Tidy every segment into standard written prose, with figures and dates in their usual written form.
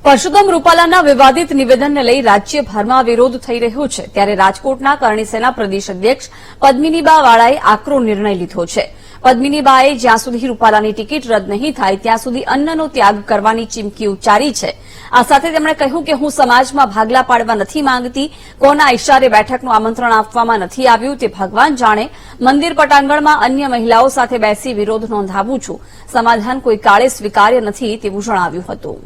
પરસોત્તમ રૂપાલાના વિવાદિત નિવેદનને લઈ રાજ્યભરમાં વિરોધ થઈ રહ્યો છે, ત્યારે રાજકોટના કરણી સેના પ્રદેશ અધ્યક્ષ પદ્મિનીબા વાળાએ આકરો નિર્ણય લીધો છે. પદ્મિનીબાએ જ્યાં સુધી રૂપાલાની ટિકિટ રદ નહીં થાય ત્યાં સુધી અન્નનો ત્યાગ કરવાની ચીમકી ઉચ્ચારી છે. આ સાથે તેમણે કહ્યું કે હું સમાજમાં ભાગલા પાડવા નથી માંગતી, કોના ઇશારે બેઠકનું આમંત્રણ આપવામાં નથી આવ્યું તે ભગવાન જાણે. મંદિર પટાંગણમાં અન્ય મહિલાઓ સાથે બેસી વિરોધ નોંધાવું છું. સમાધાન કોઈ કાળે સ્વીકાર્ય નથી તેવું જણાવ્યું હતું.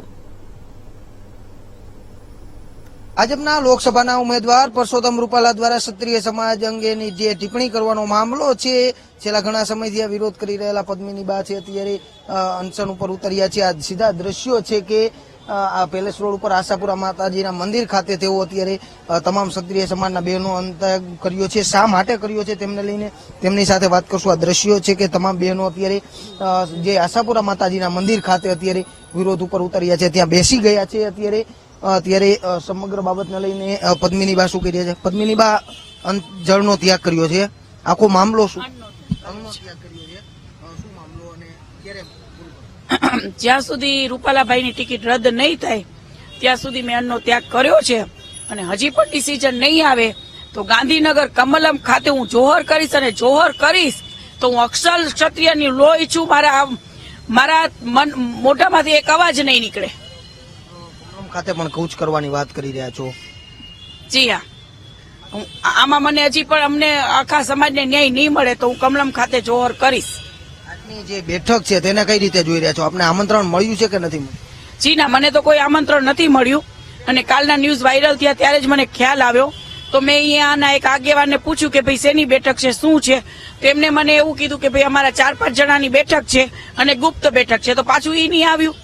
ભાજપના લોકસભાના ઉમેદવાર પરસોત્તમ રૂપાલા દ્વારા ક્ષત્રિય સમાજ અંગેની જે ટિપ્પણી કરવાનો મામલો છે, છેલ્લા ઘણા સમયથી આ વિરોધ કરી રહેલા પદ્મિનીબા છે અત્યારે અનશન ઉપર ઉતર્યા છે. આ સીધા દ્રશ્યો છે કે આ પેલેસ રોડ ઉપર આશાપુરા માતાજીના મંદિર ખાતે તેઓ અત્યારે તમામ ક્ષત્રિય સમાજના બહેનો અંતયાગ કર્યો છે. શા માટે કર્યો છે તેમને લઈને તેમની સાથે વાત કરશું. આ દ્રશ્યો છે કે તમામ બહેનો અત્યારે જે આશાપુરા માતાજીના મંદિર ખાતે અત્યારે વિરોધ ઉપર ઉતર્યા છે, ત્યાં બેસી ગયા છે. અત્યારે સમગ્ર બાબતને લઈને પદ્મિનીબા શું કરી રહ્યા છે? પદ્મિનીબા જળનો ત્યાગ કર્યો છે, આખો મામલો શું? અન્નનો ત્યાગ કર્યો છે, શું મામલો અને ક્યારે? જ્યાં સુધી રૂપાલાભાઈની ટિકિટ રદ નહીં થાય ત્યાં સુધી મેં અન્નનો ત્યાગ કર્યો છે અને હજી પણ ડિસિઝન નહીં આવે તો ગાંધીનગર કમલમ ખાતે હું જોહર કરીશ અને જોહર કરીશ તો હું અક્ષર ક્ષત્રિયની લોહી છું. મારા મોઢામાંથી એક અવાજ નહીં નીકળે. ખાતે પણ કૌચ કરવાની વાત કરી રહ્યા છો? જી હા, આમાં મને હજી પણ અમને આખા સમાજને ન્યાય નહીં મળે તો હું કમલમ ખાતે જોહર કરીશ. આજની જે બેઠક છે તેને કઈ રીતે જોઈ રહ્યા છો? આપને આમંત્રણ મળ્યું છે કે નથી મળ્યું? જી ના, મને તો કોઈ આમંત્રણ નથી મળ્યું અને કાલના ન્યૂઝ વાયરલ થયા ત્યારે જ મને ખ્યાલ આવ્યો. તો મેં અહીંયાના એક આગેવાનને પૂછ્યું કે ભાઈ શેની બેઠક છે, શું છે? તો એમને મને એવું કીધું કે ભાઈ અમારા 4-5 જણાની બેઠક છે અને ગુપ્ત બેઠક છે. તો પાછું એ નહીં આવ્યું.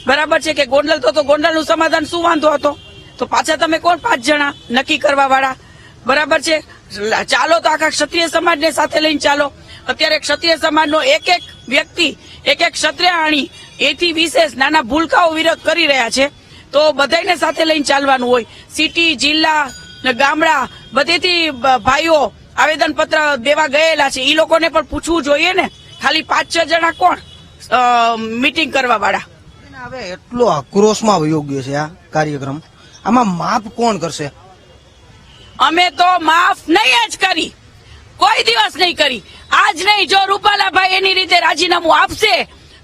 બરાબર છે કે ગોંડલ તો ગોંડલનું સમાધાન શું વાંધો હતો? તો પાછા તમે કોણ 5 જણા નક્કી કરવા વાળા? બરાબર છે, ચાલો તો આખા ક્ષત્રિય સમાજને સાથે લઈને ચાલો. અત્યારે ક્ષત્રિય સમાજનો એક એક વ્યક્તિ, એક એક ક્ષત્રિયાણી એથી વિશેષ નાના ભૂલકાઓ વિરોધ કરી રહ્યા છે. તો બધાને સાથે લઈને ચાલવાનું હોય. સિટી, જિલ્લા, ગામડા બધેથી ભાઈઓ આવેદનપત્ર દેવા ગયેલા છે. એ લોકોને પણ પૂછવું જોઈએ ને. ખાલી 5-6 જણા કોણ મીટિંગ કરવા વાળા? હવે એટલો આક્રોશમાં વયો ગયો છે આ કાર્યક્રમ, આમાં માફ કોણ કરશે? અમે તો માફ નહીં જ કરી, કોઈ દિવસ નહીં કરી. આજ નહીં, જો રૂપાલાભાઈ એની રીતે રાજીનામું આપશે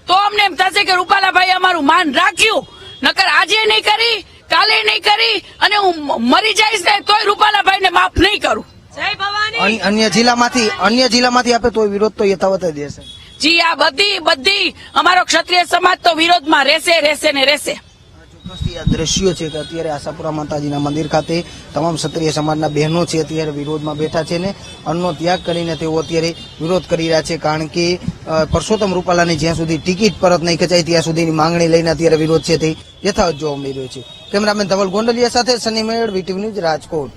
તો અમને એમ થશે કે રૂપાલાભાઈ અમારું માન રાખ્યું. નકર આજે નહીં કરી, કાલે નહીં કરી અને હું મરી જઈશ ને તોય રૂપાલાભાઈને માફ નહીં કરું. જય ભવાની. અન્ય જિલ્લામાંથી આપે તો વિરોધ તો યથાવત જ રહેશે. જી આ બધી અમારો ક્ષત્રિય સમાજ તો વિરોધમાં રહેશે ને રહેશે. ચોક્કસથી આ દ્રશ્યો છે કે અત્યારે આશાપુરા માતાજીના મંદિર ખાતે તમામ ક્ષત્રિય સમાજના બહેનો છે અત્યારે વિરોધમાં બેઠા છે ને અન્નનો ત્યાગ કરીને તેઓ અત્યારે વિરોધ કરી રહ્યા છે. કારણ કે પરસોત્તમ રૂપાલાની જ્યાં સુધી ટિકિટ પરત નહીં ખેંચાય ત્યાં સુધીની માંગણી લઈને અત્યારે વિરોધ છે તે યથાવત જોવા મળી રહ્યો છે. કેમેરામેન ધવલ ગોંડલિયા સાથે સની મેળ, વીટીવી ન્યૂઝ, રાજકોટ.